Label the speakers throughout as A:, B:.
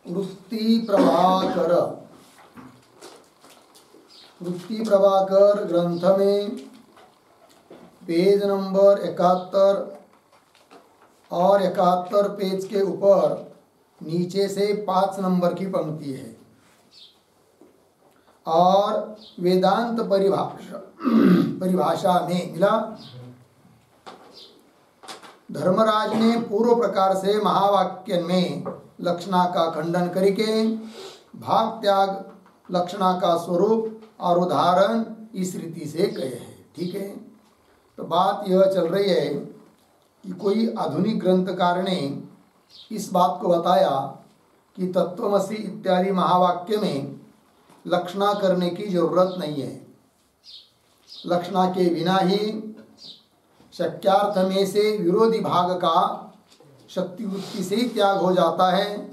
A: वृत्ति प्रभाकर ग्रंथ में पेज नंबर 71 और 71 पेज के ऊपर नीचे से 5 नंबर की पंक्ति है और वेदांत परिभाषा में मिला। धर्मराज ने पूर्व प्रकार से महावाक्य में लक्षणा का खंडन करके भाग त्याग लक्षणा का स्वरूप और उदाहरण इस रीति से कहे हैं। ठीक है, तो बात यह चल रही है कि कोई आधुनिक ग्रंथकार ने इस बात को बताया कि तत्वमसि इत्यादि महावाक्य में लक्षणा करने की जरूरत नहीं है। लक्षणा के बिना ही शक्यार्थ में से विरोधी भाग का शक्ति वृत्ति से ही त्याग हो जाता है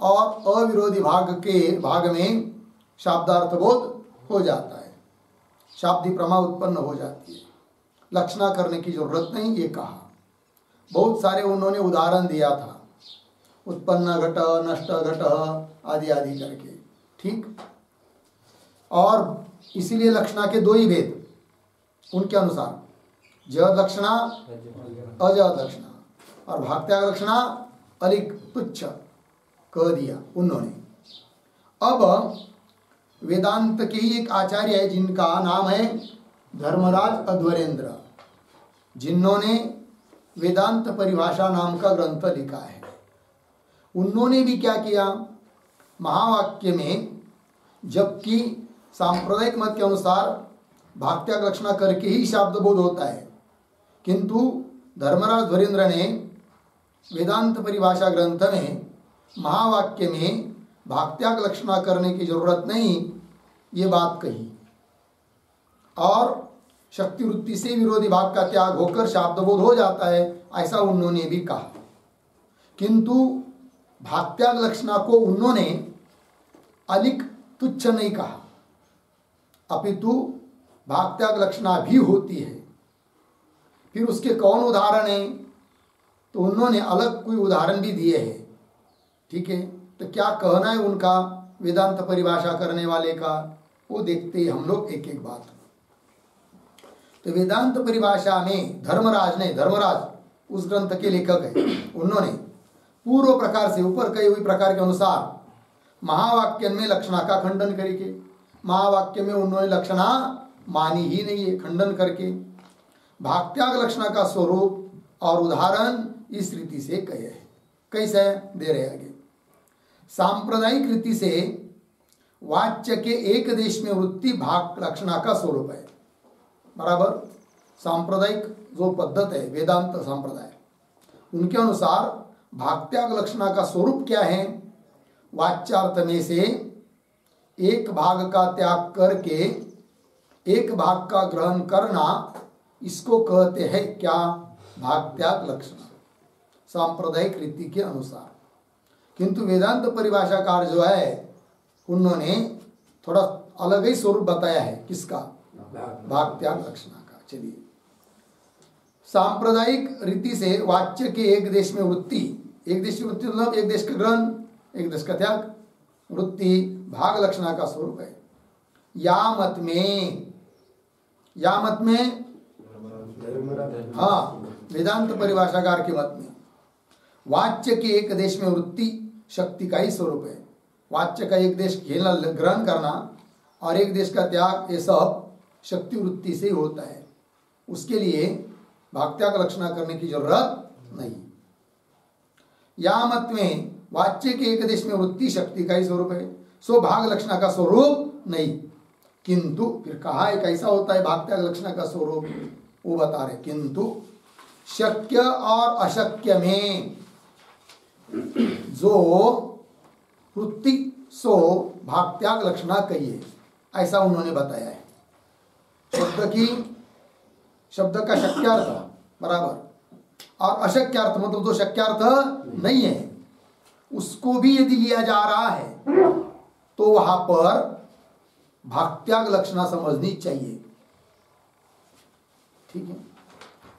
A: और अविरोधी भाग में शाब्दार्थ बोध हो जाता है, शाब्दी प्रमा उत्पन्न हो जाती है। लक्षणा करने की जरूरत नहीं, ये कहा। बहुत सारे उन्होंने उदाहरण दिया था, उत्पन्न घट, नष्ट घट आदि आदि करके। ठीक, और इसीलिए लक्षणा के 2 ही भेद उनके अनुसार, जड़ लक्षणा अजड़ लक्षणा और भागत्याग लक्षणा अलिक तुच्छ कह दिया उन्होंने। अब वेदांत के ही एक आचार्य है जिनका नाम है धर्मराज अध्वरेंद्र, जिन्होंने वेदांत परिभाषा नाम का ग्रंथ लिखा है। उन्होंने भी क्या किया, महावाक्य में जबकि सांप्रदायिक मत के अनुसार भागत्याग लक्षणा करके ही शाब्द बोध होता है, किंतु धर्मराज धुरेंद्र ने वेदांत परिभाषा ग्रंथ में महावाक्य में भागत्याग लक्षणा करने की जरूरत नहीं, ये बात कही और शक्ति वृत्ति से विरोधी भाग का त्याग होकर शाब्दबोध हो जाता है, ऐसा उन्होंने भी कहा। किंतु भागत्याग लक्षणा को उन्होंने अलिक तुच्छ नहीं कहा, अपितु भागत्याग लक्षणा भी होती है। फिर उसके कौन उदाहरण है, तो उन्होंने अलग कोई उदाहरण भी दिए हैं। ठीक है, तो क्या कहना है उनका वेदांत परिभाषा करने वाले का, वो देखते हैं हम लोग एक एक बात। तो वेदांत परिभाषा में धर्मराज उस ग्रंथ के लेखक है, उन्होंने पूर्व प्रकार से ऊपर कई हुई प्रकार के अनुसार महावाक्य में लक्षणा का खंडन करके, महावाक्य में उन्होंने लक्षणा मानी ही नहीं है, खंडन करके भागत्याग लक्षणा का स्वरूप और उदाहरण इस रीति से कहे हैं। कैसे दे रहे आगे, सांप्रदायिक रीति से वाच्य के एक देश में वृत्ति भाग लक्षणा का स्वरूप है। बराबर, सांप्रदायिक जो पद्धत है वेदांत संप्रदाय, उनके अनुसार भागत्याग लक्षणा का स्वरूप क्या है, वाच्यार्थ में से एक भाग का त्याग करके एक भाग का ग्रहण करना, इसको कहते हैं क्या, भागत्याग लक्षणा सांप्रदायिक रीति के अनुसार। किंतु वेदांत परिभाषाकार जो है उन्होंने थोड़ा अलग ही स्वरूप बताया है, किसका, भागत्याग लक्षणा का। चलिए, सांप्रदायिक रीति से वाच्य के एक देश में वृत्ति, एक देश की वृत्ति मतलब एक देश का ग्रहण एक देश का त्याग, वृत्ति भाग लक्षणा का स्वरूप है। या मत में हाँ, वेदांत परिभाषाकार के मत में वाच्य के एक देश में वृत्ति शक्ति का ही स्वरूप है। वाच्य का एक देश ग्रहण करना और एक देश का त्याग, ये सब शक्ति वृत्ति से ही होता है। उसके लिए भागत्याग लक्षणा करने की जरूरत नहीं। या मत में वाच्य के एक देश में वृत्ति शक्ति का ही स्वरूप है, सो भाग लक्षणा का स्वरूप नहीं। किंतु फिर कहा है कैसा होता है भागत्याग लक्षणा का स्वरूप, वो बता रहे। किंतु शक्य और अशक्य में जो वृत्ति सो भागत्याग लक्षणा कहिए, ऐसा उन्होंने बताया है। शब्द का शक्यार्थ बराबर और अशक्यार्थ मतलब जो शक्यार्थ नहीं है, उसको भी यदि लिया जा रहा है तो वहां पर भागत्याग लक्षणा समझनी चाहिए। ठीक है,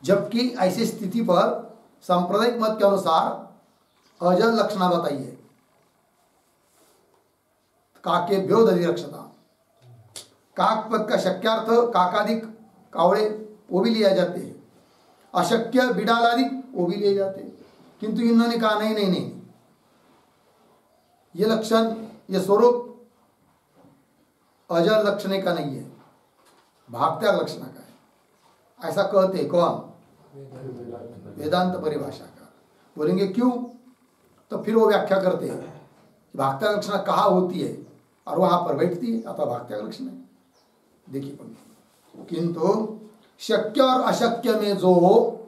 A: जबकि ऐसी स्थिति पर सांप्रदायिक मत के अनुसार अजड़ लक्षणा बताइए, काकेभ्यो दधिरक्षता। काक पद का शक्यार्थ काकादिक कावड़े वो भी लिया जाते हैं, अशक्य बिडालादिक वो भी लिए जाते हैं, किंतु इन्होंने कहा नहीं नहीं नहीं, ये लक्षण ये स्वरूप अजर लक्षण का नहीं है, भागत्याग लक्षण का है। ऐसा कहते हैं कौन? वेदांत परिभाषाकार। बोलेंगे क्यों? तो फिर वो व्याख्या करते हैं कि भागत्याग लक्षण कहाँ होती है और वहां पर बैठती है, अतः भागत्याग लक्षण है। देखिए, किंतु शक्य और अशक्य में जो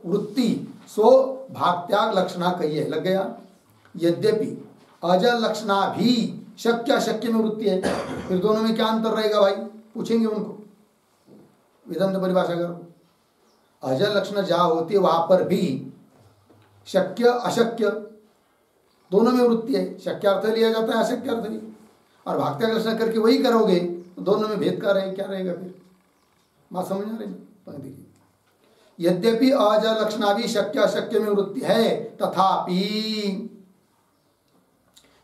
A: वृत्ति सो भागत्याग लक्षणा कही है, लग गया। यद्यपि अजर लक्षणा भी शक्य अशक्य में वृत्ति है, फिर दोनों में क्या अंतर रहेगा भाई? पूछेंगे उनको वेदांत परिभाषाकार को। अजर लक्षण जहां होती है वहां पर भी शक्य अशक्य दोनों में वृत्ति है, शक्यार्थ लिया जाता है, अशक्यार्थ भी। और भागत्याग लक्षण करके वही करोगे तो दोनों में भेद का रहे, क्या रहेगा फिर? बात समझ आ रही है? देखिए, यद्यपि अजर लक्षणा भी शक्य अशक्य में वृत्ति है, तथापि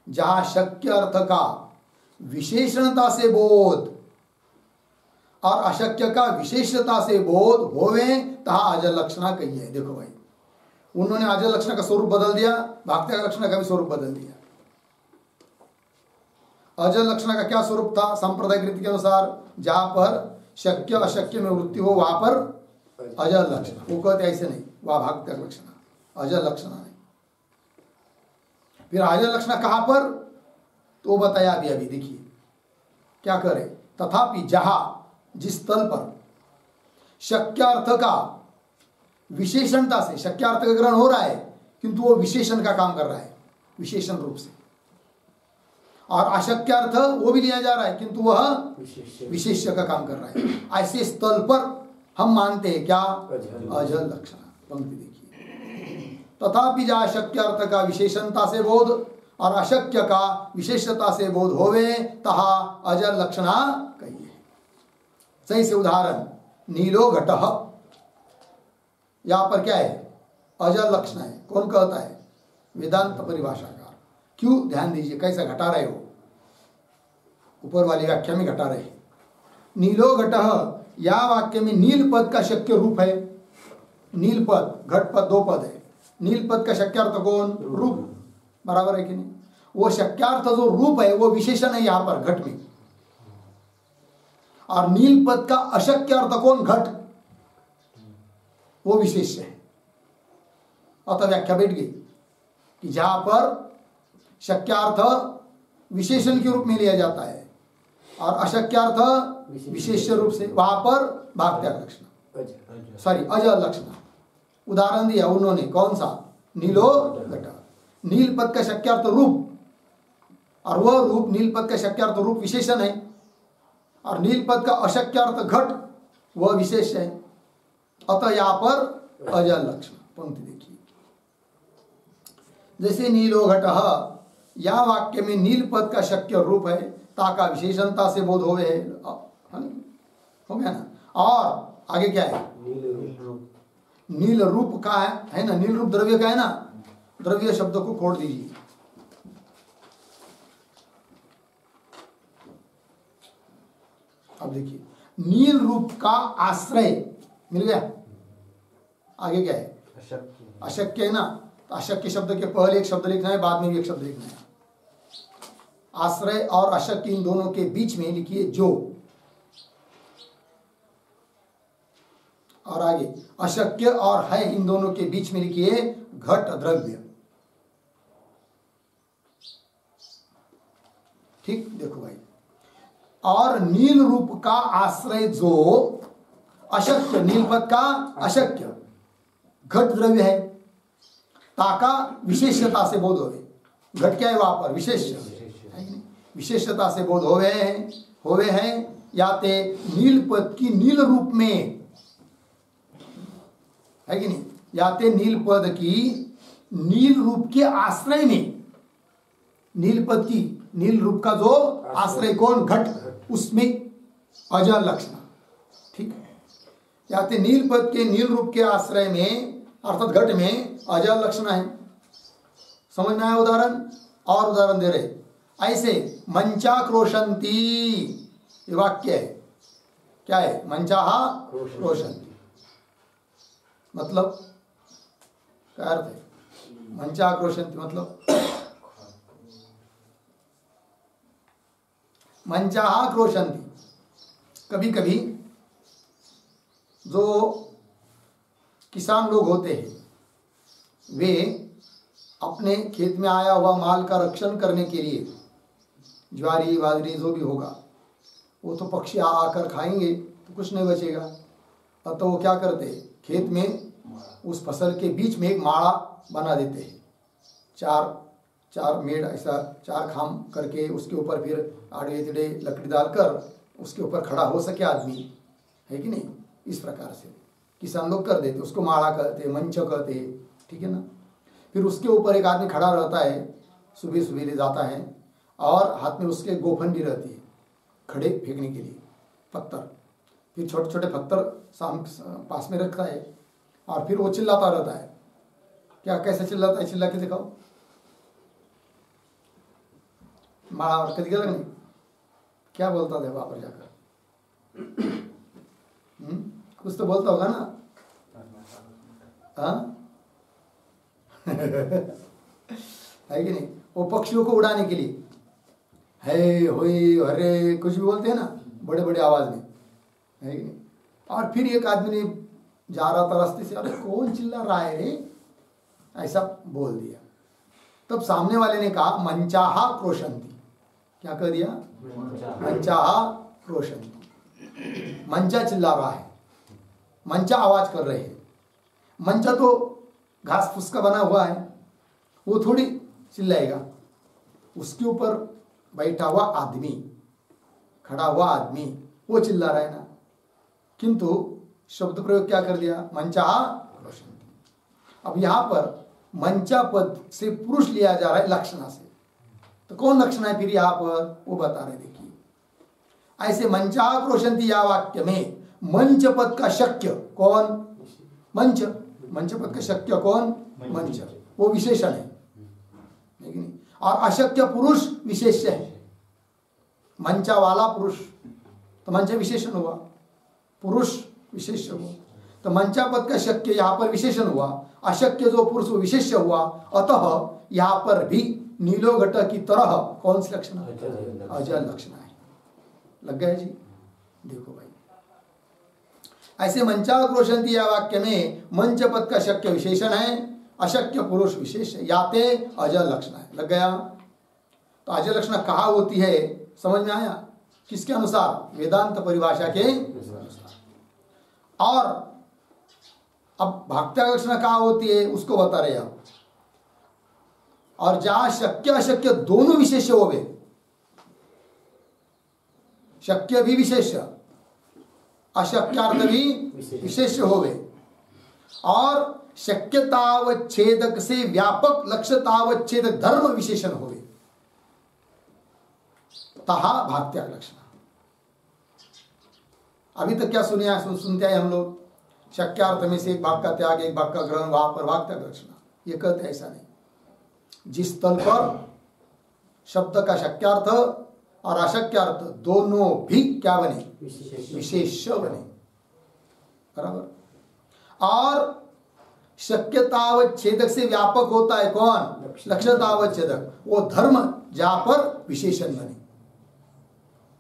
A: जहां शक्य अर्थ का विशेषणता से बोध और अशक्य का विशेषता से बोध होवे तहा अजर लक्षणा कही है। देखो भाई, उन्होंने अजर लक्षण का स्वरूप बदल दिया, भागत्याग लक्षण का भी स्वरूप बदल दिया। अजर लक्षण का क्या स्वरूप था? संप्रदाय रीति के अनुसार जहां पर शक्य अशक्य में वृत्ति हो वहां पर अजर लक्षण, वो कहते ऐसे नहीं, वह भागत्याग लक्षण, अजर लक्षण नहीं। फिर अजर लक्षण कहां पर? तो बताया अभी अभी, देखिए क्या करे। तथापि जहां जिस स्थल पर शक्यार्थ का विशेषणता से शक्यार्थ का ग्रहण हो रहा है, किंतु वो विशेषण का काम कर रहा है, विशेषण रूप से, और अशक्यार्थ वो भी लिया जा रहा है, किंतु वह विशेष्य का काम कर रहा है, ऐसे स्थल पर हम मानते हैं क्या? अजर लक्षण। पंक्ति देखिए, तथापि जहां शक्यार्थ का विशेषणता से बोध और अशक्य का विशेषता से बोध होवे तहा अजर लक्षणा कहिए। सही से उदाहरण, नीलो घटः, यहां पर क्या है? अजर लक्षण है। कौन कहता है? वेदांत परिभाषाकार। क्यों? ध्यान दीजिए कैसा घटा रहे हो, ऊपर वाली व्याख्या में घटा रहे। नीलो घटः, या वाक्य में नील पद का शक्य रूप है। नील पद, घट पद दो पद है, नील पद का शक्यार्थ कौन? रूप, बराबर है कि नहीं? वो शक्यार्थ जो रूप है वो विशेषण है यहां पर घट में, और नील पद का अशक्यार्थ कौन? घट, वो विशेष है। अतः व्याख्या बैठ गई कि जहां पर शक्यार्थ विशेषण के रूप में लिया जाता है और अशक्यार्थ विशेष रूप से, वहां पर भागत्याग लक्षण, सॉरी अजर लक्षण। उदाहरण दिया उन्होंने, कौन सा? नीलो घट, नील पद का शक्यार्थ रूप, और वह रूप नील पद का शक्यार्थ रूप विशेषण है, और नील पद का अशक्यार्थ घट वह विशेष है। अतः यहां पर अजर लक्षण। पंक्ति देखिए, जैसे नीलो घटः, या वाक्य में नील पद का शक्य रूप है, ताका विशेषणता से बोध होवे है, हो गया ना। और आगे क्या है? नील रूप का है ना, नील रूप द्रव्य का है ना, द्रव्य शब्द को खोड़ दीजिए। अब देखिए, नील रूप का आश्रय मिल गया। आगे क्या है? अशक्य है ना, तो अशक्य शब्द के पहले एक शब्द लिखना है, बाद में भी एक शब्द लिखना है। आश्रय और अशक्य इन दोनों के बीच में लिखिए जो, और आगे अशक्य और है इन दोनों के बीच में लिखिए घट द्रव्य। ठीक, देखो भाई, और नील रूप का आश्रय जो अशक्य, नील पद का अशक्य घट द्रव्य है, ताका विशेषता से बोध होवे। घट क्या है वहां पर? विशेष, विशेषता से बोध होवे हैं, या ते नील पद की नील रूप में है कि नहीं, या ते नील पद की नील रूप के आश्रय में, नील पद की नील रूप का जो आश्रय कौन? घट, उसमें अजर लक्षण। ठीक है, या ते नील पद के नील रूप के आश्रय में अर्थात घट में अजर लक्षण है। समझ में आया उदाहरण? और उदाहरण दे रहे, ऐसे मंचा क्रोशंती, ये वाक्य है, क्या है? मंचाः क्रोशंती, मतलब क्या अर्थ है? मंचाः क्रोशंती मतलब मंचाः क्रोशंती, कभी कभी जो किसान लोग होते हैं वे अपने खेत में आया हुआ माल का रक्षण करने के लिए, ज्वारी बाजरी जो भी होगा वो तो पक्षी आकर खाएंगे तो कुछ नहीं बचेगा, तो वो क्या करते हैं, खेत में उस फसल के बीच में एक माड़ा बना देते हैं, चार मेड़ ऐसा चार खाम करके उसके ऊपर फिर आड़े तिड़े लकड़ी डालकर उसके ऊपर खड़ा हो सके आदमी, है कि नहीं? इस प्रकार से किसान लोग कर देते, उसको माड़ा कहते, मंच कहते, ठीक है ना। फिर उसके ऊपर एक आदमी खड़ा रहता है, सुबह सुबह ले जाता है और हाथ में उसके गोफन भी रहती है खड़े फेंकने के लिए, पत्थर, फिर छोटे छोटे पत्थर पास में रखता है और फिर वो चिल्लाता रहता है। क्या कैसे चिल्लाता है? चिल्ला के दिखाओ। माड़ा और कदी गलत नहीं, क्या बोलता था वहां पर जाकर? कुछ तो बोलता होगा ना, हाँ? है कि नहीं? वो पक्षियों को उड़ाने के लिए है होई हरे कुछ भी बोलते हैं ना बड़े बड़े आवाज में, है कि नहीं? और फिर एक आदमी ने जा रहा था रास्ते से, अरे कौन चिल्ला रहा है रे, ऐसा बोल दिया। तब सामने वाले ने कहा मंचाः क्रोशंती, क्या कह दिया? मंचाः क्रोशंती, मंचा चिल्ला रहा है, मंचा आवाज कर रहे हैं। मंचा तो घास फूस का बना हुआ है, वो थोड़ी चिल्लाएगा, उसके ऊपर बैठा हुआ आदमी, खड़ा हुआ आदमी, वो चिल्ला रहा है ना। किंतु शब्द प्रयोग क्या कर दिया? मंचाः क्रोशंती। अब यहां पर मंचा पद से पुरुष लिया जा रहा है लक्षणा से, तो कौन लक्षण है फिर यहां पर? वो बता रहे, देखिए। ऐसे मंचाः क्रोशंती या वाक्य में मंच पद का शक्य कौन? मंच, मंच पद का शक्य कौन? मंच, वो विशेषण है, नहीं? और अशक्य पुरुष विशेष्य है। मंचा वाला पुरुष तो मंच विशेषण हुआ, पुरुष विशेष्य हुआ, तो मंचा पद का शक्य यहाँ पर विशेषण हुआ, अशक्य जो पुरुष वो विशेष्य हुआ। अतः यहाँ पर भी नीलो घट की तरह कौन सी लक्षण? अजल लक्षण है। लग गया जी? देखो भाई, ऐसे मंचाः क्रोशंती या वाक्य में मंच पद का शक्य विशेषण है, अशक्य पुरुष विशेष है, याते अजल लक्षण है। लग गया? तो अजल लक्षण कहाँ होती है समझ में आया? किसके अनुसार? वेदांत परिभाषा के अनुसार। और अब भाक्त्या लक्षण कहाँ होती है उसको बता रहे आप। और जहां शक्य अशक्य दोनों विशेष्य हो गए, शक्य भी विशेष्य अशक्यार्थ भी विशेष्य हो गए, और शक्यतावच्छेदक से व्यापक लक्ष्यतावच्छेदक धर्म विशेषण हो गए, तहा भाक्त्या लक्षण। अभी तक क्या सुनते हैं हम लोग? शक्यार्थ में से एक भाग का त्याग, एक भाग का ग्रहण, वहां पर भाक्त्या लक्षण। ये कहते ऐसा नहीं। जिस तल पर शब्द का शक्यार्थ और अशक्यार्थ दोनों भी क्या बने? विशेष बने, बराबर। और शक्यतावच्छेदक से व्यापक होता है कौन? लक्ष्यतावच्छेदक, वो धर्म जहां पर विशेषण बने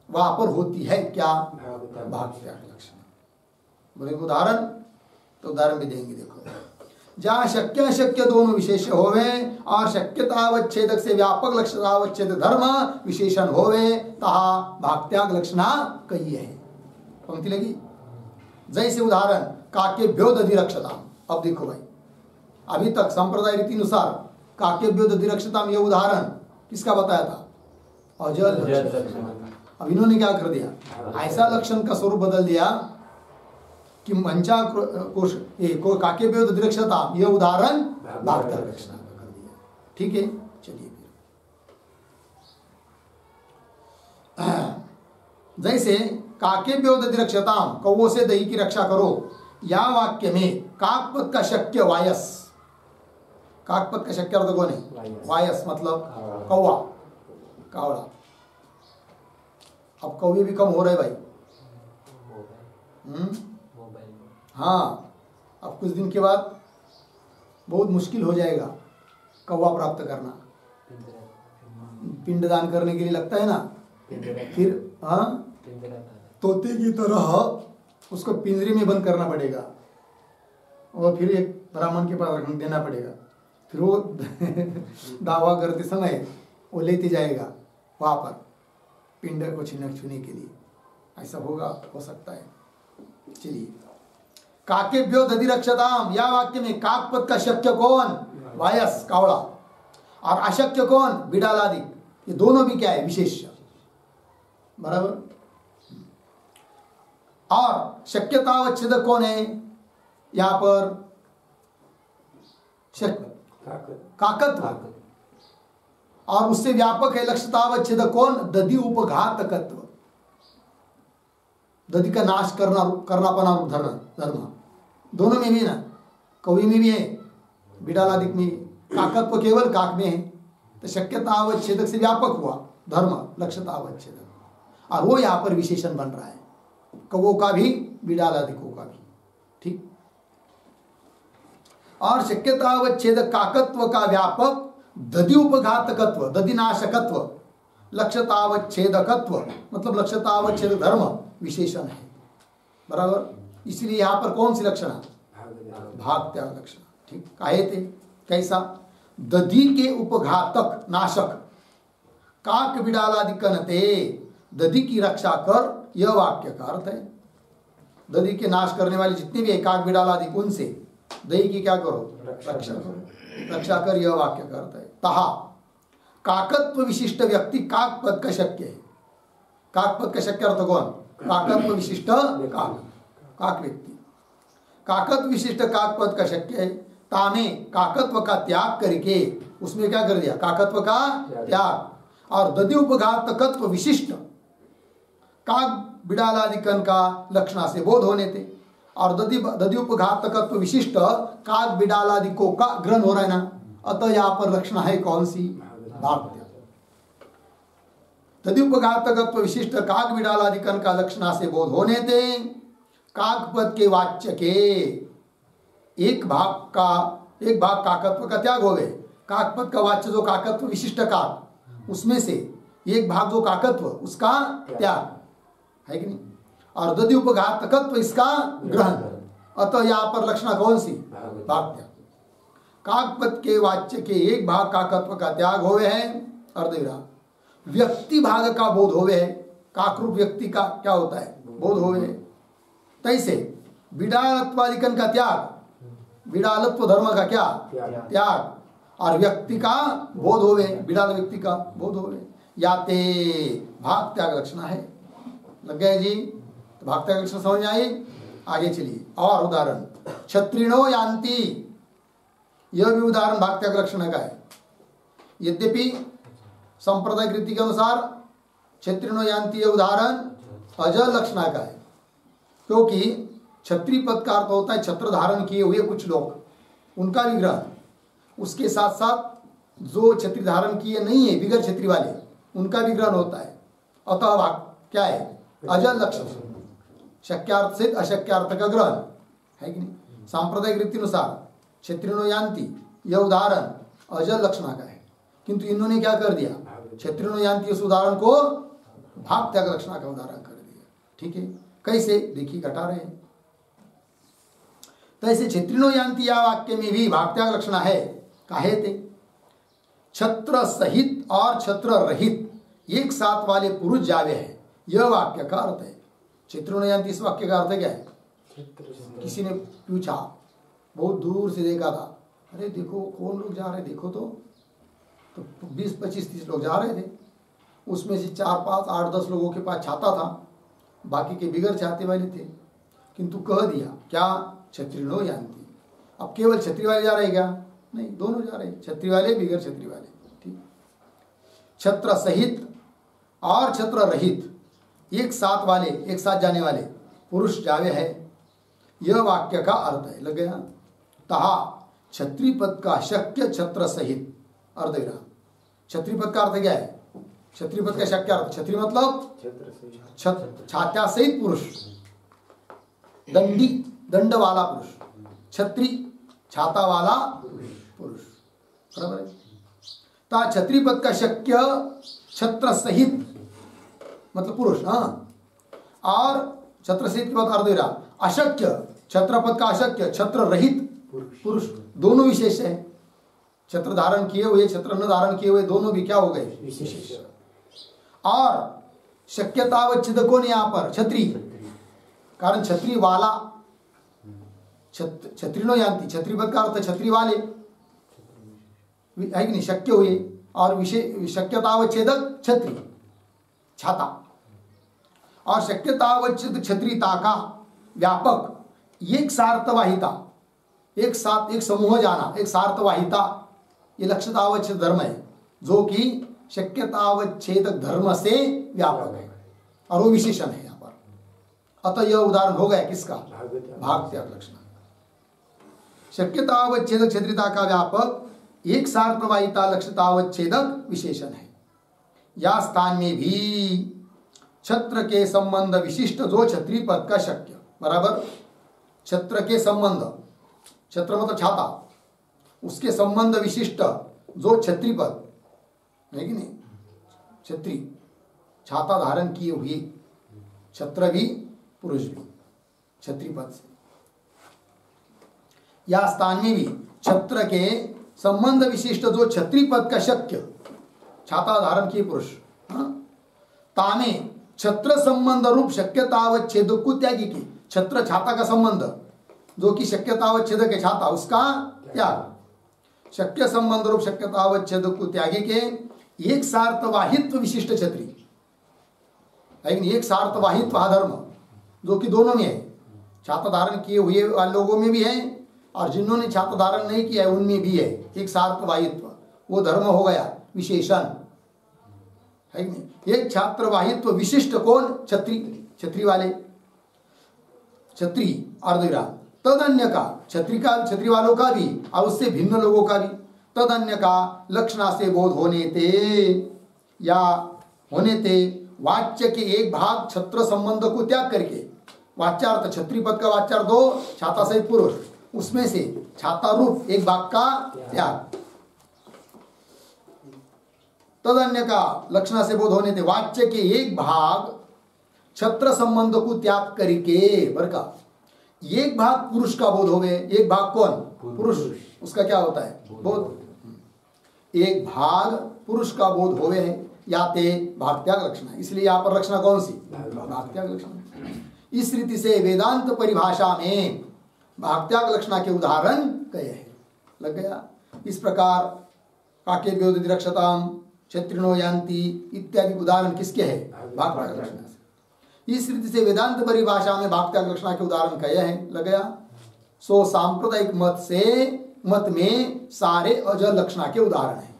A: वहां पर होती है क्या? भाक्त्या लक्षण। बोले उदाहरण, तो उदाहरण भी देंगे। देखो, जहां शक्य अशक्य दोनों विशेष होवे और शक्यतावच्छेदक से व्यापक लक्ष्यतावच्छेदक धर्म विशेषण होवे, तहा भाक्त्या लक्षणा कही है। पंक्ति लगी? जैसे उदाहरण, काकेभ्यो दधिरक्षताम। अब देखो भाई, अभी तक संप्रदाय रीति अनुसार काकेभ्यो दधिरक्षताम ये उदाहरण किसका बताया था? अजल लक्षण। अब इन्होंने क्या कर दिया? ऐसा लक्षण का स्वरूप बदल दिया कि मंचा कोश को काकेभ्यो दधिरक्षताम ये उदाहरण भाक्त्या लक्षण कर दिया। ठीक है, चलिए फिर जैसे काकेभ्यो दधिरक्षताम, कौवों से दही की रक्षा करो, या वाक्य में काकपद का शक्य वायस, काकपद का शक्य अर्थ कौन है? वायस मतलब कौवा, कावड़ा। अब कौवे भी कम हो रहे भाई। हाँ, अब कुछ दिन के बाद बहुत मुश्किल हो जाएगा कौवा प्राप्त करना। पिंडदान करने के लिए लगता है ना, फिर हाँ तोते की तरह उसको पिंजरे में बंद करना पड़ेगा और फिर एक ब्राह्मण के पास रखने देना पड़ेगा। फिर वो दावा करते समय वो लेते जाएगा वहाँ पर पिंड को छूने के लिए। ऐसा होगा, हो सकता है। चलिए, काकेभ्यो दधि रक्षताम, या वाक्य में काकपद का शक्य कौन? वायस, कावड़ा, और अशक्य कौन? बिडालादि। ये दोनों भी क्या है? विशेष्य। बराबर। और शक्यतावच्छेद कौन है यहां पर? काकत्व। और उससे व्यापक है लक्ष्यतावच्छेद कौन? दधि उपघातकत्व, दधि का नाश करनापना धर्म। दोनों में भी ना, कवि में भी है, बिडालादिक में। काकत्व केवल काक में है, तो शक्यतावच्छेदक से व्यापक हुआ धर्म लक्ष्यतावच्छेदक, और वो यहाँ पर विशेषण बन रहा है, कवों का भी बिडालादिकों का भी। ठीक। और शक्यतावच्छेदक काकत्व का व्यापक दधि उपघातकत्व, दधि नाशकत्व, लक्ष्यतावच्छेदकत्व मतलब लक्ष्यतावच्छेद धर्म विशेषण है। बराबर। इसलिए यहां पर कौन सी लक्षण? भाग त्याग लक्षण। ठीक। कहे थे कैसा? दधि के उपघातक नाशक काक बिडालादि कनते, दधि की रक्षा कर, यह वाक्य का अर्थ है। दधि के नाश करने वाले जितने भी है काक बिडालादि, उनसे दही की क्या करो? रक्षा करो। रक्षा कर, यह वाक्य का अर्थ है। तहा काकत्व विशिष्ट व्यक्ति काक पद का शक्य है। काक पद का शक्य अर्थ कौन? काकत्व विशिष्ट काक व्यक्ति। काकत्व विशिष्ट काक पद का शक्य है। ताने काकत्व का त्याग करके उसमें क्या कर दिया? काकत्व का त्याग। और दधि उपघातकत्व विशिष्ट काक बिडालादिकन का लक्षणा से बोध होने थे। और दधि उपघातकत्व विशिष्ट काक बिडालादिकों का ग्रहण हो रहा है ना, अतः यहाँ पर लक्षणा है कौन सी? भाग। दधि उपघातकत्व विशिष्ट काक बिडालादिकन का लक्षणा से बोध होने थे। काकपद के वाच्य के एक भाग काकत्व का त्याग हो गए। काकपद का वाच्य जो काकत्व विशिष्ट काक, उसमें से एक भाग जो काकत्व, उसका त्याग है कि नहीं? और दधि उपघातकत्व इसका ग्रहण। अतः यहाँ पर लक्षणा कौन सी? भाग त्याग। काकपद के वाच्य के एक भाग काकत्व का त्याग होवे है। अर्धविराम। व्यक्ति भाग का बोध होवे है। काकरूप व्यक्ति का क्या होता है? बोध होवे है। तैसे बिडालत्वादिकन का त्याग, बिडालत्व धर्म का क्या? त्याग। और व्यक्ति का बोध होवे, बिडाल व्यक्ति का बोध होवे, याते भाग त्याग लक्षणा है। लग गए जी? तो भाग त्याग लक्षण समझ आई। आगे चलिए और उदाहरण। क्षत्रिणो यान्ति, यह भी उदाहरण भाग त्याग लक्षण का है। यद्यपि संप्रदाय कृति के अनुसार क्षत्रिणो यान्ति यह उदाहरण अजर लक्षणा का है, क्योंकि क्षत्रिय पद का अर्थ होता है छत्र धारण किए हुए कुछ लोग, उनका विग्रह। उसके साथ साथ जो छत्री धारण किए नहीं है, बिगर छत्री वाले, उनका विग्रह होता है। अतः भाग क्या है? अजर लक्षण। शक्यार्थ से अशक्यार्थ का ग्रहण है कि नहीं? सांप्रदायिक रीति अनुसार क्षत्रिणो यान्ति यह उदाहरण अजर लक्षणा का है, किंतु इन्होंने क्या कर दिया? क्षत्रिणो यान्ति इस उदाहरण को भाग त्याग लक्षणा का उदाहरण कर दिया। ठीक है, कैसे? देखिए, घटा रहे हैं। तो ऐसे क्षत्रिणो यान्ति या वाक्य में भी भाग त्याग लक्षणा है। काहे थे? छत्र सहित और छत्र रहित एक साथ वाले पुरुष जावे है, यह वाक्य का अर्थ है। क्षत्रिणो यान्ति इस वाक्य का अर्थ क्या है? किसी ने पूछा, बहुत दूर से देखा था, अरे देखो कौन लोग जा रहे, देखो तो 20, 25, 30 लोग जा रहे थे। उसमें से 4, 5, 8, 10 लोगों के पास छाता था, बाकी के बिगर छाते वाले थे। किंतु कह दिया क्या? क्षत्रिणो यान्ति। अब केवल क्षत्रिय वाले जा रहे क्या? नहीं, दोनों जा रहे, क्षत्रिय वाले बिगर क्षत्रिय वाले। ठीक। छत्र सहित और छत्र रहित एक साथ वाले, एक साथ जाने वाले पुरुष जावे है, यह वाक्य का अर्थ है। लग गया? तहा क्षत्रिय पद का शक्य छत्र सहित अर्धविराम। क्षत्रिय पद का अर्थ क्या है? क्षत्रिय पद का शक्य अर्थ, क्षत्रिय मतलब छात्या सहित पुरुष, दंडी दंड वाला पुरुष, छत्री छाता वाला पुरुष, बराबर है। तो क्षत्रिय पद का शक्य छत्र सहित मतलब पुरुष, हाँ, और छत्र सहित के बाद अर्ध दे रहा, अशक्य छत्र पद का अशक्य छत्र रहित पुरुष, दोनों विशेष है। छत्र धारण किए हुए छत्र न धारण किए हुए दोनों भी क्या हो गए विशेष। और शक्यतावच्छेद कौन यहाँ पर छत्री, कारण छत्री वाला, छत्री नो यान्ति, छत्री पद का अर्थ छत्री वाले है कि नहीं, शक्य हुए, और विशेष शक्यतावच्छेदक छत्री छाता, और शक्यतावच्छेद छत्रीता का व्यापक एक सार्थवाहिता, एक साथ एक समूह जाना, एक सार्थवाहिता, ये लक्ष्यतावच्छेद धर्म है जो कि शक्यतावच्छेदक धर्म से व्यापक है और वो विशेषण है यहाँ पर। अतः यह उदाहरण हो गया किसका, भाग त्याग लक्षण। शक्यतावच्छेदक छत्रिता का व्यापक एक सार्थवाहिता लक्ष्यतावच्छेदक विशेषण है। या स्थान में भी छत्र के संबंध विशिष्ट जो छत्री पद का शक्य, बराबर, छत्र के संबंध, छत्र मतलब छाता, उसके संबंध विशिष्ट जो छत्री पद है कि नहीं, छत्री छाता धारण किए हुए, छत्र भी पुरुष भी छत्री पद से। या स्थान में भी छत्र के संबंध विशिष्ट जो छत्री पद का शक्य, छाता धारण किए पुरुष, तामे छत्र संबंध रूप शक्यतावच्छेद को त्यागी की, छत्र छाता का संबंध जो कि शक्यतावच्छेद के छाता उसका त्याग, शक्य संबंध रूप शक्यतावच्छेद को त्यागी के एक सार्थवाहित्व विशिष्ट छत्री, लेकिन एक सार्थवाहित्व धर्म जो कि दोनों में है, छाता धारण किए हुए वाले लोगों में भी है और जिन्होंने छाता धारण नहीं किया है उनमें भी है एक सार्थवाहित्व, वो धर्म हो गया विशेषण है कि नहीं। एक छात्रवाहित्व विशिष्ट कौन, छत्री, छत्री वाले, छत्री अर्धविराम, तद अन्य का छत्री का, छत्री वालों का भी और उससे भिन्न लोगों का भी, तद अन्य का लक्षणा से बोध होने थे या होने थे वाच्य के एक भाग छत्र संबंध को त्याग करके, वाच्यार्थ छत्री पद का वाच्यार्थ दो छाता सहित पुरुष, उसमें से छाता रूप एक भाग का त्याग, तद अन्य का लक्षणा से बोध होने थे वाच्य के एक भाग छत्र संबंध को त्याग करके, बरका एक भाग पुरुष का बोध हो गए, एक भाग कौन, पुरुष, उसका क्या होता है बोध, एक भाग पुरुष का बोध होवे है या ते भाग त्याग लक्षण। इसलिए यहाँ पर लक्षण कौन सी, भाग त्याग लक्षण। इस रीति से वेदांत परिभाषा में भाग त्याग लक्षण के उदाहरण कहे हैं, लग गया। इस प्रकार काके व्योदिति रक्षताम क्षत्रिणो यान्ति इत्यादि उदाहरण किसके है, भाग त्याग लक्षण से। इस रीति से वेदांत परिभाषा में भाग त्याग लक्षण के उदाहरण कहे हैं, लग गया। सो सांप्रदायिक मत में सारे अजर लक्षण के उदाहरण हैं,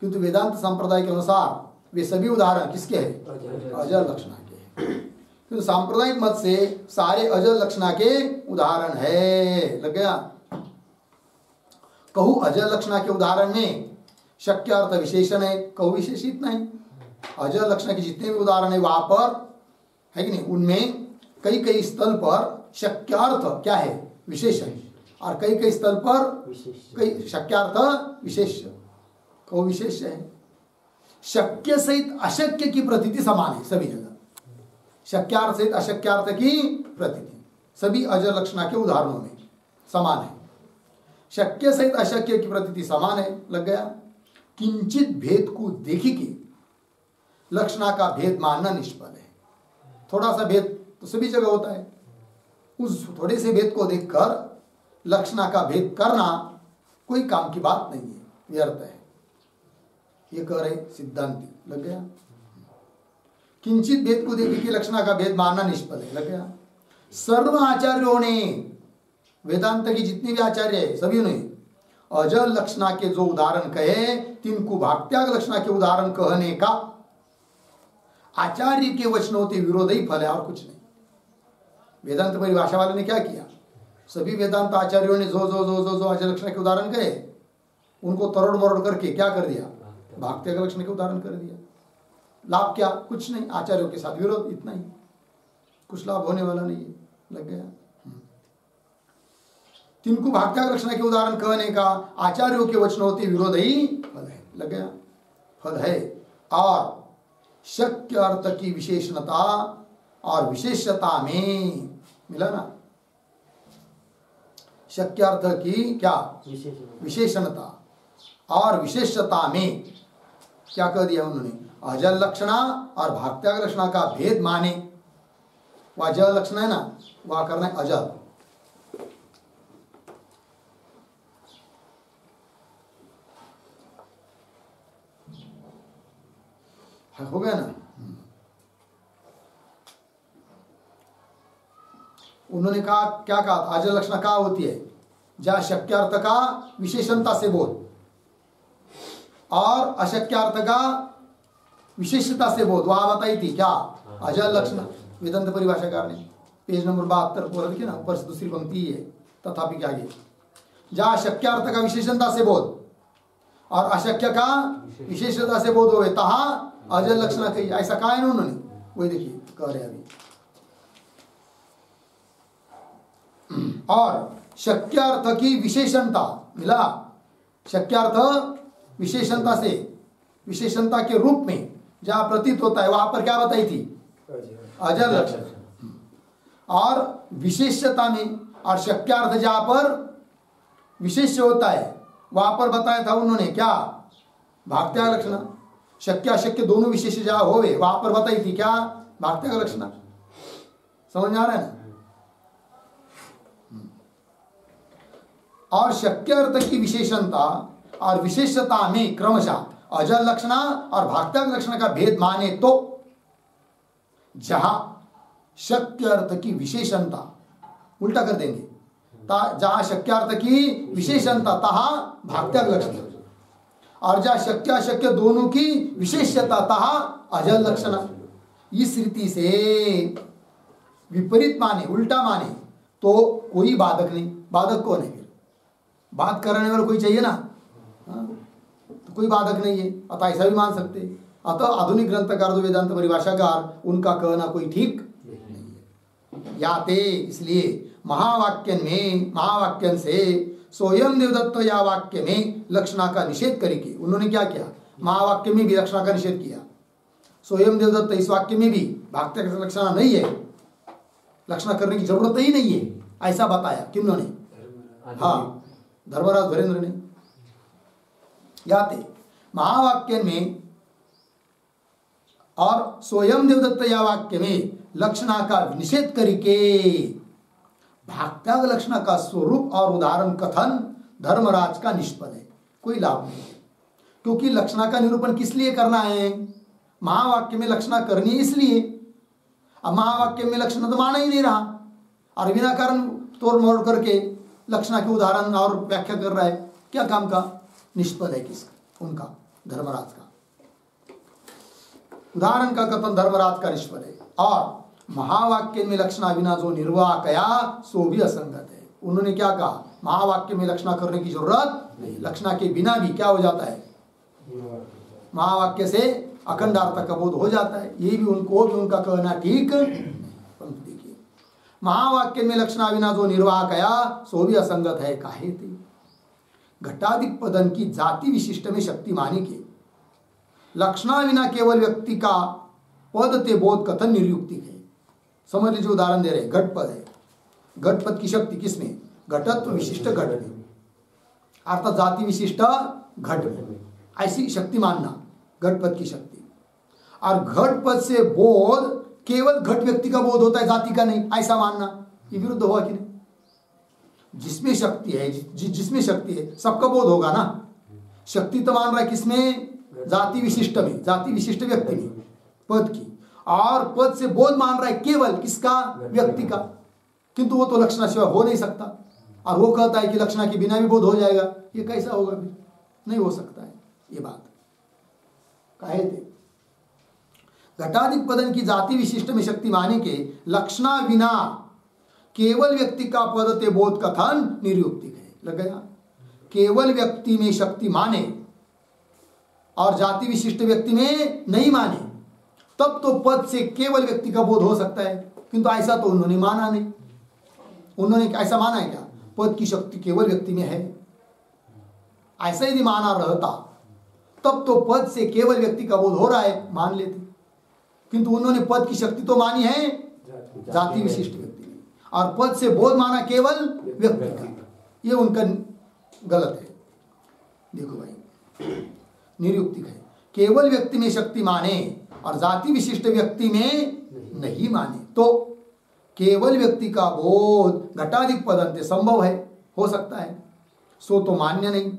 A: किंतु वेदांत संप्रदाय के अनुसार वे सभी उदाहरण किसके हैं, अजर लक्षण के हैं। किंतु सांप्रदायिक मत से सारे अजर लक्षण के उदाहरण है, लग गया। कहू अजर लक्षण के उदाहरण में शक्य अर्थ विशेषण है, कहू विशेषित नहीं। अजर लक्षण के जितने भी उदाहरण है वहां पर है कि नहीं, उनमें कई कई स्थल पर शक्यार्थ क्या है विशेषण, और कई कई स्थल पर कई शक्यार्थ विशेष, को विशेष है। शक्य सहित अशक्य की प्रतीति समान है सभी जगह, शक्यार्थ सहित अशक्यार्थ की प्रतीति सभी अजर लक्षण के उदाहरणों में समान है। शक्य सहित अशक्य की प्रतीति समान है, लग गया। किंचित भेद को देखी के लक्षणा का भेद मानना निष्फल है। थोड़ा सा भेद तो सभी जगह होता है, उस थोड़े से भेद को देखकर लक्षणा का भेद करना कोई काम की बात नहीं है, व्यर्थ है, ये कह रहे सिद्धांती, लग गया। किंचित भेद को देखी के लक्षणा का भेद मानना निष्फल है, लग गया। सर्व आचार्यों ने, वेदांत की जितने भी आचार्य है सभी ने अजर लक्षणा के जो उदाहरण कहे तिनको भागत्याग लक्षणा के उदाहरण कहने का आचार्य के वचनों के विरोध ही फल है और कुछ नहीं। वेदांत परिभाषा वाले ने क्या किया, सभी वेदांत आचार्यों ने जो जो जो जो जो अजर लक्षण के उदाहरण कहे उनको तरोड़ मरोड़ करके क्या कर दिया, भाग त्याग लक्षण के उदाहरण कर दिया। लाभ क्या? कुछ नहीं, आचार्यों के साथ विरोध, इतना ही, कुछ लाभ होने वाला नहीं है, लग गया। तिनको भागत्याग लक्षणा के उदाहरण कहने का आचार्यों के वचन होते विरोध ही फल है, लग गया, फल है। और शक्य अर्थ की विशेषणता और विशेषता में मिला ना, शक्य अर्थ की क्या विशेषणता और विशेषता में क्या कह दिया उन्होंने? अजल लक्षणा और भागत्याग लक्षणा का भेद माने। वह अजल लक्षण है ना, वह करना है अजल। हो गया ना। उन्होंने कहा, क्या कहा? अजल लक्षण क्या होती है? जहां शक्यार्थ का विशेषणता से बोध और अशक्यार्थ का विशेषता से बोध, वहां बताई थी क्या? अजल लक्षण। वेदांत परिभाषाकार ने पेज नंबर 72 बोला देखिए ना, ऊपर से दूसरी पंक्ति है, तथापि क्या आगे, जहां शक्यार्थ का विशेषणता से बोध और अशक्य का विशेषता से बोध हो, तहा अजल लक्षण कही। ऐसा कहा है ना उन्होंने, वही देखिए कह रहे अभी। और शक्यार्थ की विशेषणता मिला, शक्यार्थ विशेषणता से, विशेषणता के रूप में जहां प्रतीत होता है, वहां पर क्या बताई थी? अजल लक्षण। और विशेषता में, और शक्यार्थ जहां पर विशेष होता है, वहां पर बताया था उन्होंने क्या? भागत्याग लक्षण। शक्य अशक्य दोनों विशेष जहां होवे, वहां पर बताई थी क्या? भागत्याग लक्षण। समझ में आ रहा है ना? और शक्य अर्थ की विशेषणता और विशेषता में क्रमशः अजल लक्षण और भागत्याग लक्षण का भेद माने तो जहां शक्य अर्थ की विशेषणता, उल्टा कर देंगे, जहां शक्य अर्थ की विशेषणता तहा भागत्याग लक्षण, और जहां शक्य अशक्य दोनों की विशेषता तहा अजल लक्षण। इस रीति से विपरीत माने, उल्टा माने तो कोई बाधक नहीं। बाधक कौन है? बात करने वाला कोई चाहिए ना, तो कोई बाधक नहीं है, अतः ऐसा भी मान सकते। अतः आधुनिक ग्रंथकार जो वेदांत परिभाषाकार, उनका कहना कोई ठीक नहीं है। याते इसलिए महावाक्यन में, महावाक्यन से स्वयं देवदत्त या वाक्य में लक्षणा का निषेध करके उन्होंने क्या किया? महावाक्य में भी लक्षणा का निषेध किया। स्वयं देवदत्त इस वाक्य में भी भागत्याग लक्षणा नहीं है, लक्षणा करने की जरूरत ही नहीं है, ऐसा बताया। किन्होंने? हाँ, धर्मराज धरेंद्र ने। याते महावाक्य में और स्वयं देवदत्त या वाक्य में लक्षणा का निषेध करके भागत्याग लक्षणा का स्वरूप और उदाहरण कथन धर्मराज का निष्फल है, कोई लाभ नहीं है। क्योंकि लक्षणा का निरूपण किस लिए करना है? महावाक्य में लक्षणा करनी है इसलिए। अब महावाक्य में लक्षण तो माना ही नहीं रहा, और बिना कारण तोड़ मोड़ करके लक्षणा के उदाहरण और व्याख्या कर रहा है, क्या काम का? निष्फल है किसका? उनका, धर्मराज का। उदाहरण का कथन धर्मराज का निष्फल है। और महावाक्य में लक्षणा बिना जो निर्वाह कया सो भी असंगत है। उन्होंने क्या कहा? महावाक्य में लक्षणा करने की जरूरत नहीं, लक्षणा के बिना भी क्या हो जाता है? महावाक्य से अखंडार्थ का बोध हो जाता है। ये भी उनको भी उनका कहना ठीक नहीं। देखिए, महावाक्य में लक्षणा बिना जो निर्वाह कया सो भी असंगत है। काहे थे? घटाधिक पदन की जाति विशिष्ट में शक्ति मानी के लक्षणा बिना केवल व्यक्ति का पद ते बोध कथन निर्युक्तिक है। समझ लीजिए, उदाहरण दे रहे, घटपद है, घटपद की शक्ति किसमें? घटत्व विशिष्ट घट में, अर्थात जाति विशिष्ट घट में, ऐसी शक्ति मानना घटपद की शक्ति। और घटपद से बोध केवल घट व्यक्ति का बोध होता है, जाति का नहीं, ऐसा मानना, ये विरुद्ध हुआ कि नहीं? जिसमें शक्ति है, जिसमें शक्ति है सबका बोध होगा ना। शक्ति तो मान रहा है किसमें? जाति विशिष्ट में, जाति विशिष्ट व्यक्ति में, पद की। और पद से बोध मान रहा है केवल किसका? व्यक्ति का। किंतु वो तो लक्षणा सिवा हो नहीं सकता, और वो कहता है कि लक्षणा के बिना भी बोध हो जाएगा। ये कैसा होगा? फिर नहीं हो सकता है ये बात। काहे थे? घटाधिक पदन की जाति विशिष्ट में शक्ति माने के लक्षणा बिना केवल व्यक्ति का पद ते बोध कथन निर्युक्तिक है। लग गया? केवल व्यक्ति में शक्ति माने और जाति विशिष्ट व्यक्ति में नहीं माने, तब तो पद से केवल व्यक्ति का बोध हो सकता है, किंतु ऐसा तो उन्होंने माना नहीं। उन्होंने ऐसा माना है क्या? पद की शक्ति केवल व्यक्ति में है। ऐसा यदि माना रहता तब तो पद से केवल व्यक्ति का बोध हो रहा है, मान लेते। किंतु उन्होंने पद की शक्ति तो मानी है जाति विशिष्ट व्यक्ति में, और पद से बोध माना केवल व्यक्ति का। ये उनका गलत है। देखो भाई, निरुक्तिक है। केवल व्यक्ति में शक्ति माने और जाति विशिष्ट व्यक्ति में नहीं माने तो केवल व्यक्ति का बोध घटाधिक पदंते संभव है, हो सकता है, सो तो मान्य नहीं।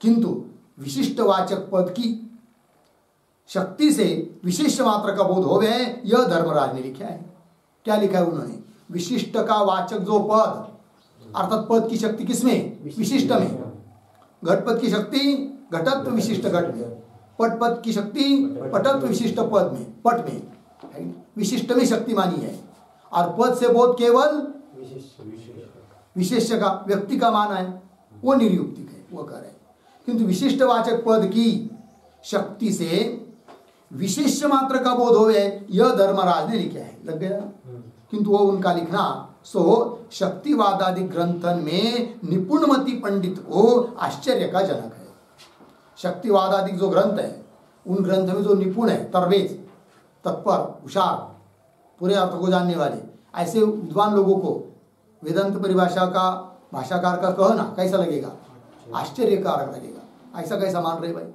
A: किंतु विशिष्ट वाचक पद की शक्ति से विशिष्ट मात्र का बोध हो गए, यह धर्मराज ने लिखा है। क्या लिखा है उन्होंने? विशिष्ट का वाचक जो पद, अर्थात पद की शक्ति किसमें? विशिष्ट में। घटपद की शक्ति घटत्व विशिष्ट घट में, पटपद की शक्ति पटत्व विशिष्ट पद में, पट में, विशिष्ट में शक्ति मानी है। और पद से बोध केवल विशेष्य का, व्यक्ति का माना है, वो निरुक्तिक है, वो कर रहे हैं। किंतु विशिष्ट वाचक पद की शक्ति से विशेष्य मात्र का बोध हो गए, यह धर्मराज ने लिखा है। लग गया? किंतु वो उनका लिखना सो शक्तिवादादि ग्रंथन में निपुणमति पंडित को आश्चर्य का जनक है। शक्तिवादादि जो ग्रंथ है, उन ग्रंथ में जो निपुण है, तरबेज, तत्पर, हुशार, पूरे अर्थ को जानने वाले, ऐसे विद्वान लोगों को वेदांत परिभाषा का भाषाकार का कहना कैसा लगेगा? आश्चर्यकारक लगेगा। ऐसा कैसा मान रहे भाई?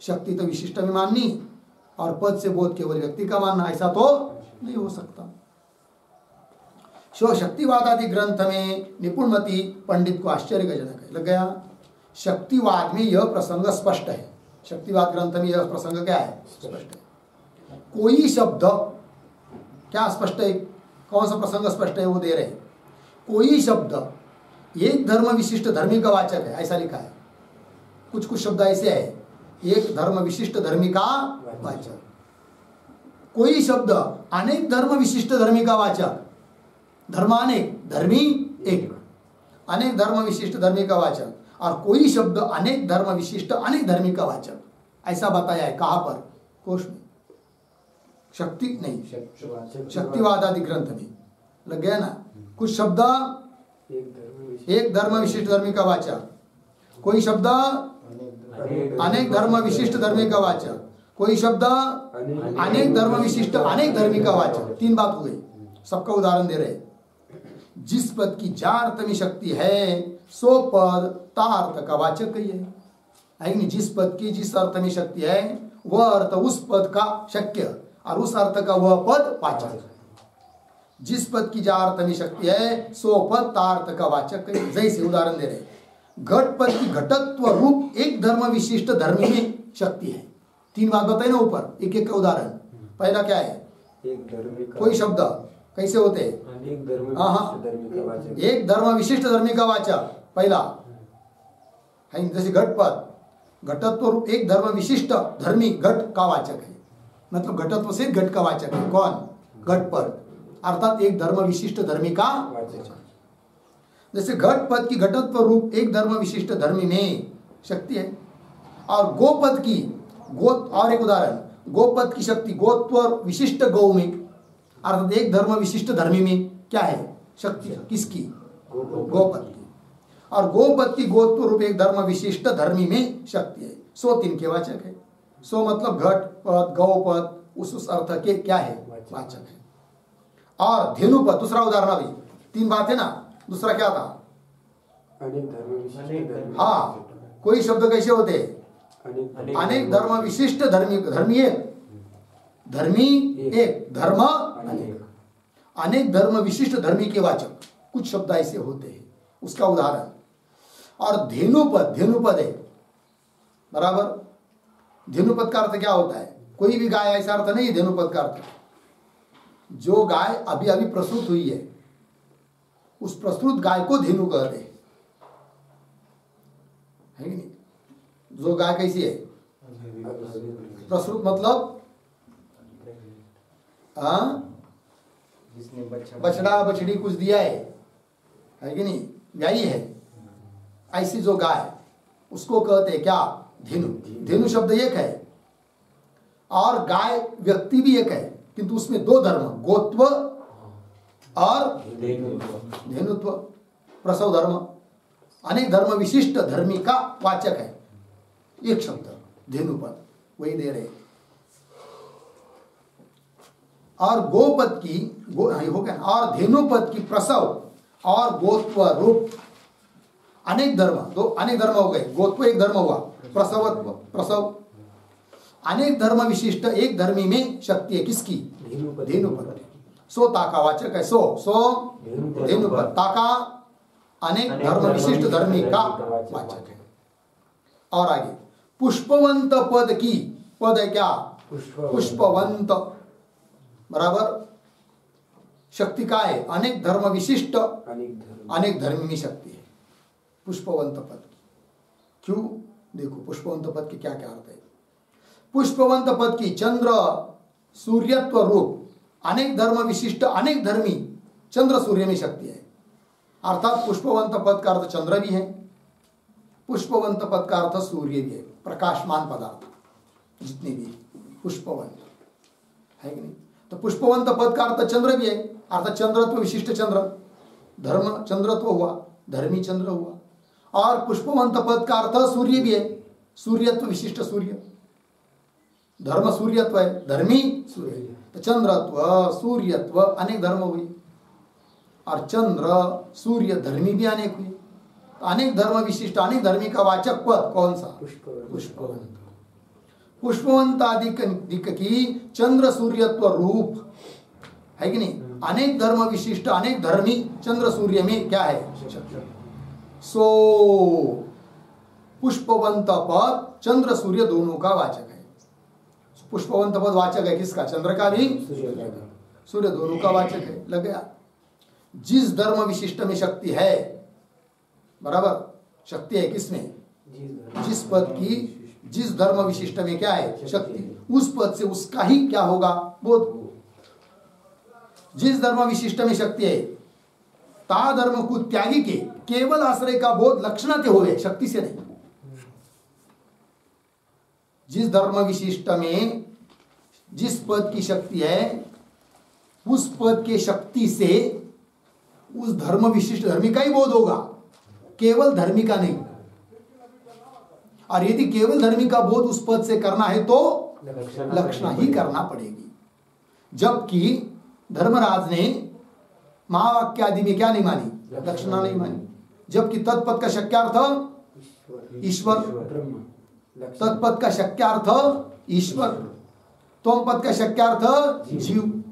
A: शक्ति तो विशिष्ट में माननी और पद से बोध केवल व्यक्ति का मानना, ऐसा तो नहीं हो सकता। शो शक्तिवाद ग्रंथ में निपुणमति पंडित को आश्चर्य का जनक है। लग गया? शक्तिवाद में यह प्रसंग स्पष्ट है। शक्तिवाद ग्रंथ में यह प्रसंग क्या है? स्पष्ट है। कोई शब्द क्या स्पष्ट है? कौन सा प्रसंग स्पष्ट है वो दे रहे हैं। कोई शब्द एक धर्म विशिष्ट धर्मी का वाचक है, ऐसा लिखा है। कुछ कुछ शब्द ऐसे है, एक धर्म विशिष्ट धर्मी का वाचक। कोई शब्द अनेक धर्म विशिष्ट धर्मी का वाचक, धर्मानेक, धर्मी एक, अनेक धर्म विशिष्ट धर्मी का वाचक। और कोई शब्द अनेक धर्म विशिष्ट अनेक धर्मी का वाचक, ऐसा बताया है। कहाँ पर? कोश में। शक्ति नहीं, शक्तिवाद आदि ग्रंथ में। लग गया ना? कुछ शब्द एक धर्म विशिष्ट धर्मी का वाचक, कोई शब्द अनेक धर्म विशिष्ट धर्मी का वाचक, कोई शब्द अनेक धर्म विशिष्ट अनेक धर्मी का वाचक। तीन बात हो गई। सबका उदाहरण दे रहे। जिस पद की जार्थ में शक्ति है सो पद तार्थ का वाचक ही है कि नहीं? जिस पद की जिस अर्थ में शक्ति है वह अर्थ उस पद का शक्य और उस अर्थ का वह पद वाचक। जिस पद की जा अर्थ में शक्ति है सो पद तार्थ का वाचक है। जैसे उदाहरण दे रहे, घट पद की घटत्व रूप एक धर्म विशिष्ट धर्मी में शक्ति है। तीन बात बताए ना ऊपर, एक एक का उदाहरण। पहला क्या है? कोई शब्द कैसे होते हैं? एक धर्म विशिष्ट धर्मी का वाचक पहला है। जैसे घट पद घटत्व रूप एक धर्म विशिष्ट धर्मी घट का वाचक है, मतलब घटत्व से घट का वाचक है। कौन? घट पद, अर्थात एक धर्म विशिष्ट धर्मी का वाचक। जैसे घट पद की घटत्व रूप एक धर्म विशिष्ट धर्मी में शक्ति है। और गोपद की और एक उदाहरण, गोपद की शक्ति गोत्व विशिष्ट गौ में, अर्थात एक धर्म विशिष्ट धर्मी में क्या है? शक्ति। किसकी? गोपद की। और गोपद की गोत्व रूप एक धर्म विशिष्ट धर्मी में शक्ति है। सो तीन के वाचक है। सो मतलब घट पद गौपद उस अर्थ के क्या है? वाचक है। और धेनुपद दूसरा उदाहरण। अभी तीन बात है ना, दूसरा क्या था? हाँ, कोई शब्द कैसे होते? अनेक धर्म विशिष्ट धर्मी, धर्मी एक, धर्मी एक, धर्म अनेक, अनेक धर्म विशिष्ट धर्मी के वाचक कुछ शब्द ऐसे होते हैं। उसका उदाहरण। और धेनुपद, धेनुपद है बराबर। धेनुपद का अर्थ क्या होता है? कोई भी गाय, ऐसा अर्थ नहीं है धेनुपद का अर्थ। जो गाय अभी अभी प्रसूत हुई है उस प्रसूत गाय को धेनु कहते हैं, है कि नहीं? जो गाय कैसी है? प्रसूत मतलब बछड़ा बछड़ी कुछ दिया है कि नहीं? गाय है। ऐसी जो गाय उसको कहते हैं क्या? धेनु। धेनु शब्द एक है। और गाय व्यक्ति भी एक है, किंतु उसमें दो धर्म, गोत्व और धेनुत्व, प्रसव धर्म, अनेक धर्म विशिष्ट धर्मी का वाचक है एक शब्द धेनुपद, वही दे रहे। और गोपद की हो गया, और धेनुपद की प्रसव और गोत्व रूप अनेक धर्म, दो अनेक धर्म हो गए, गोत्व एक धर्म हुआ, प्रसवत्व प्रसव अनेक धर्म विशिष्ट एक धर्मी में शक्ति है किसकी? धेनुपद। सो ताका वाचक है, सो धेनुपद ताका अनेक धर्म विशिष्ट धर्मी का वाचक है। और आगे पुष्पवंत पद की, पद है क्या? पुष्पवंत, बराबर शक्ति का है अनेक धर्म विशिष्ट अनेक धर्मी में शक्ति है पुष्पवंत पद की। क्यों? देखो पुष्पवंत पद की क्या क्या अर्थ है। पुष्पवंत पद की चंद्र सूर्यत्व रूप अनेक धर्म विशिष्ट अनेक धर्मी चंद्र सूर्य में शक्ति है। अर्थात पुष्पवंत पद का अर्थ चंद्र भी है, पुष्पवंत पद का अर्थ सूर्य भी है, प्रकाशमान पदार्थ जितने भी पुष्पवंत है कि नहीं। तो पुष्पवंत पद का अर्थ चंद्र भी है, अर्थात चंद्रत्व विशिष्ट चंद्र, धर्म चंद्रत्व हुआ, धर्मी चंद्र हुआ। और पुष्पवंत पद का अर्थ सूर्य भी है, सूर्यत्व विशिष्ट सूर्य, धर्म सूर्यत्व है, धर्मी सूर्य। तो चंद्रत्व सूर्यत्व अनेक धर्म हुए, और चंद्र सूर्य धर्मी भी अनेक हुए। तो अनेक धर्म विशिष्ट अनेक धर्मी का वाचक पद कौन सा? पुष्पवंत। पुष्पवंत आदि की चंद्र सूर्यत्व रूप है कि नहीं, अनेक धर्म विशिष्ट अनेक धर्मी चंद्र सूर्य में क्या है? सो पुष्पवंत पद चंद्र सूर्य दोनों का वाचक है। पुष्पवंत पद वाचक है किसका? चंद्र का भी सूर्य दोनों का वाचक है। लग गया। जिस धर्म विशिष्ट में शक्ति है, बराबर शक्ति है किसमें? जिस पद की जिस धर्म विशिष्ट में क्या है? शक्ति, उस पद से उसका ही क्या होगा? बोध। जिस धर्म विशिष्ट में शक्ति है ता धर्म को त्यागी के केवल आश्रय का बोध लक्षणाते होवे, शक्ति से नहीं। जिस धर्म विशिष्ट में जिस पद की शक्ति है उस पद के शक्ति से उस धर्म विशिष्ट धर्मी का ही बोध होगा, केवल धर्मी का नहीं। और यदि केवल धर्मी का बोध उस पद से करना है तो लक्षणा ही करना पड़ेगी। जबकि धर्मराज ने महावाक्य आदि में क्या नहीं मानी? लक्षणा नहीं मानी। जबकि तत्पद का शक्यार्थ ईश्वर, तत्पद का शक्यार्थ ईश्वर, त्वम पद का शक्यार्थ जीव,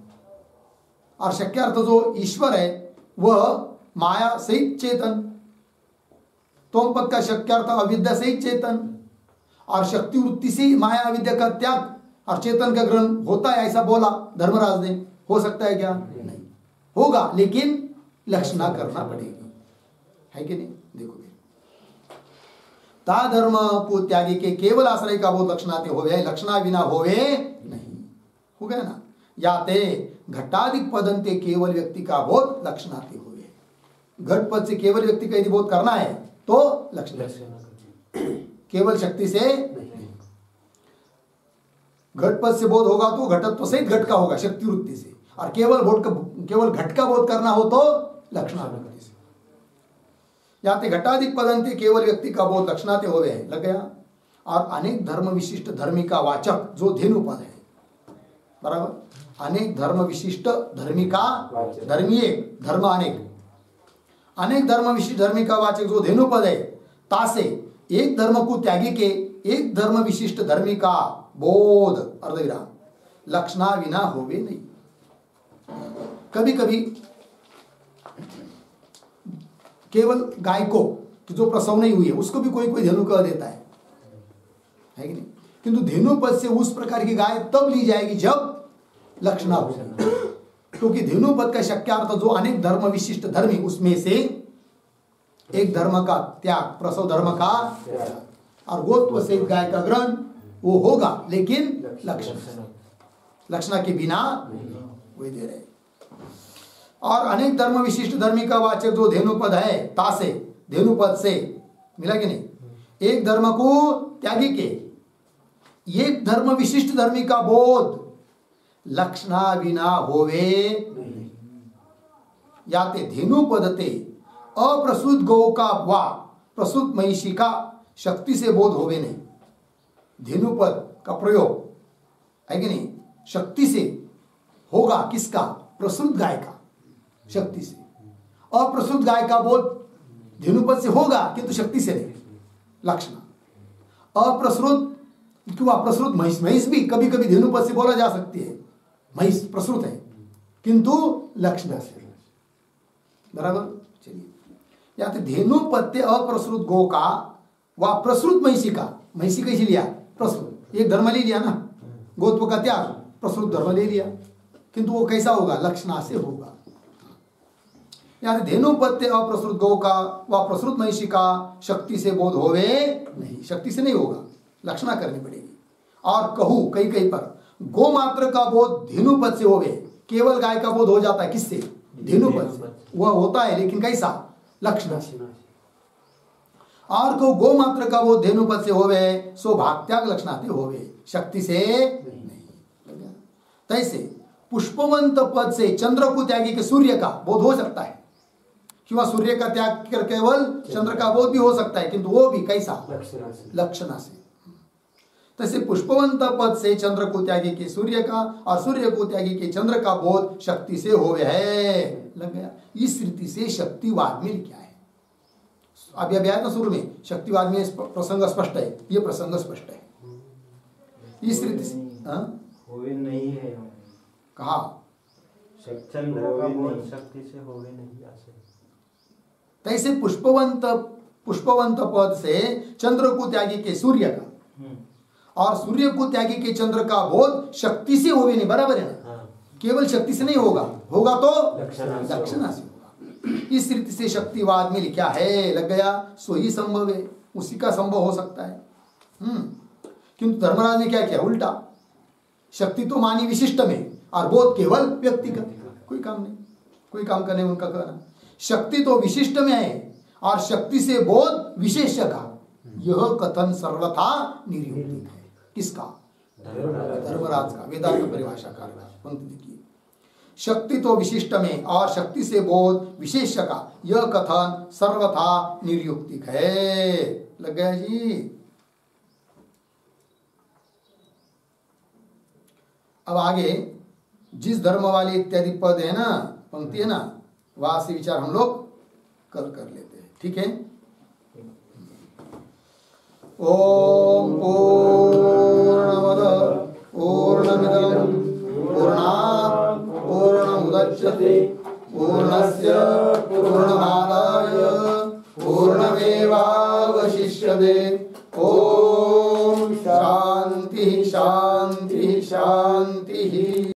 A: और शक्यार्थ जो ईश्वर है वह माया सहित चेतन, त्वम पद का शक्यार्थ अविद्या सहित चेतन, और शक्ति वृत्ति से माया अविद्या का त्याग और चेतन का ग्रहण होता है, ऐसा बोला धर्मराज ने। हो सकता है क्या? नहीं होगा, लेकिन लक्षणा करना पड़ेगी, है कि नहीं? देखो ता धर्म को त्यागी के केवल आश्रय का बोध लक्षणाते होवे, लक्षणा बिना होवे नहीं। हो गया ना। याते घटाधिक पदंते केवल व्यक्ति का बोध लक्षणाते होवे। घट पद से केवल व्यक्ति का यदि बोध करना है तो लक्षण, केवल शक्ति से नहीं। घट पद से बोध होगा तो घटत्व सहित घट का होगा शक्ति वृत्ति से, और केवल घट का बोध करना हो तो लक्षणानुगति से। याते घटाधिक पदंते केवल व्यक्ति का बोध लक्षणाते होवे, लग गया। और अनेक धर्म विशिष्ट धर्मी का वाचक जो धेनु पद है, बराबर। अनेक धर्म विशिष्ट धर्मी का, धर्मी एक, धर्म अनेक, अनेक धर्म विशिष्ट धर्मी का वाचक जो धेनु पद है, तासे एक धर्म को त्यागी के एक धर्म विशिष्ट धर्मी का बोध, अर्धविराम, लक्षणा बिना होवे नहीं। कभी कभी केवल गाय को जो प्रसव नहीं हुई है उसको भी कोई कोई धेनु कह देता है कि नहीं? किंतु धेनु पद से उस प्रकार की गाय तब ली जाएगी जब लक्षणा हो, क्योंकि धेनु पद का शक्यार्थ जो अनेक धर्म विशिष्ट धर्मी, उसमें से एक धर्म का त्याग, प्रसव धर्म का, और गोत्व से गाय का ग्रहण वो होगा, लेकिन लक्षणा के बिना वही दे रहे। और अनेक धर्म विशिष्ट धर्मी का वाचक जो धेनुपद है, तासे धेनुपद से मिला कि नहीं, एक धर्म को त्यागी के ये धर्म विशिष्ट धर्मी का बोध लक्षणा विना होवे याते धेनु पदते अप्रसूत गौ का वा प्रसूत महिषी का शक्ति से बोध होवे नहीं। धेनु पद का प्रयोग है कि नहीं, शक्ति से होगा किसका, प्रसूत गाय का शक्ति से। अप्रसूत गाय का बोध धेनु पद से होगा किंतु शक्ति से नहीं, लक्षण। अप्रसृत क्यों प्रसृत महिष, महिष भी कभी कभी धेनु पद से बोला जा सकती है, महिष प्रसृत है किंतु लक्षण से, बराबर। चलिए या तो धेनु पत्ते अप्रसृत गो का व प्रसृत महिषी का, महिषी कैसे लिया, प्रसृत, एक धर्म ले लिया ना, गोत्व का त्याग, प्रसृत धर्म ले लिया, किंतु वो कैसा होगा, लक्षणा से होगा। यानी धेनु पत्ते अप्रसृत गौ का व प्रसृत महिषी का शक्ति से बोध होवे नहीं, शक्ति से नहीं होगा, लक्षणा करनी पड़ेगी। और कहूं कहीं कहीं पर गो मात्र का बोध धेनु पद से होवे, केवल गाय का बोध हो जाता है किससे, धेनु पद से, वह होता है लेकिन कैसा, लक्षणा से। और को गो मात्र का बोध धेनु पद से होवे सो भाग त्याग लक्षणाते होवे, शक्ति से नहीं। तैसे पुष्पवंत पद से चंद्र को त्यागी के सूर्य का बोध हो सकता है, क्यों सूर्य का त्याग कर केवल चंद्र का बोध भी हो सकता है, किंतु वो भी कैसा, लक्षणा से। तैसे पुष्पवंत पद से चंद्र को त्यागी के सूर्य का और सूर्य को त्यागी के चंद्र का बोध शक्ति से होवे है, लग गया। इस रीति से शक्तिवाद में क्या है, अभी अभी आया था शुरू में, शक्तिवाद में प्रसंग स्पष्ट है, ये प्रसंग स्पष्ट है। इस रीति से
B: होवे नहीं है,
A: कहा
B: चंद्र का बोध शक्ति से होवे नहीं।
A: तैसे पुष्पवंत पद से चंद्र को त्यागी के सूर्य का और सूर्य को त्यागी के चंद्र का बोध शक्ति से होवे नहीं, बराबर है ना, केवल शक्ति से नहीं होगा, होगा तो लक्षणा से होगा। इस रीति से शक्तिवाद में लिखा है, लग गया, सो ही संभव है, उसी का संभव हो सकता है। किंतु धर्मराज ने क्या किया, उल्टा, शक्ति तो मानी विशिष्ट में और बोध केवल व्यक्तिगत, कोई काम नहीं, कोई काम करने उनका कहना। शक्ति तो विशिष्ट में है और शक्ति से बोध विशेष का, यह कथन सर्वथा निरुक्तिक है। किसका, धर्मराज का, वेदांत परिभाषा का पंक्ति देखिए, शक्ति तो विशिष्ट में और शक्ति से बोध विशेष का, यह कथन सर्वथा निरुक्तिक है, लग गया जी। अब आगे जिस धर्म वाले इत्यादि पद है ना, पंक्ति है ना, वहां से विचार हम लोग कल कर लेते हैं, ठीक है। ओम पूर्णमद पूर्णमिदं पूर्णात् पूर्णमुदच्यते पूर्णस्य पूर्णमादाय पूर्णमेवावशिष्यते। ओम शांति शांति शांति।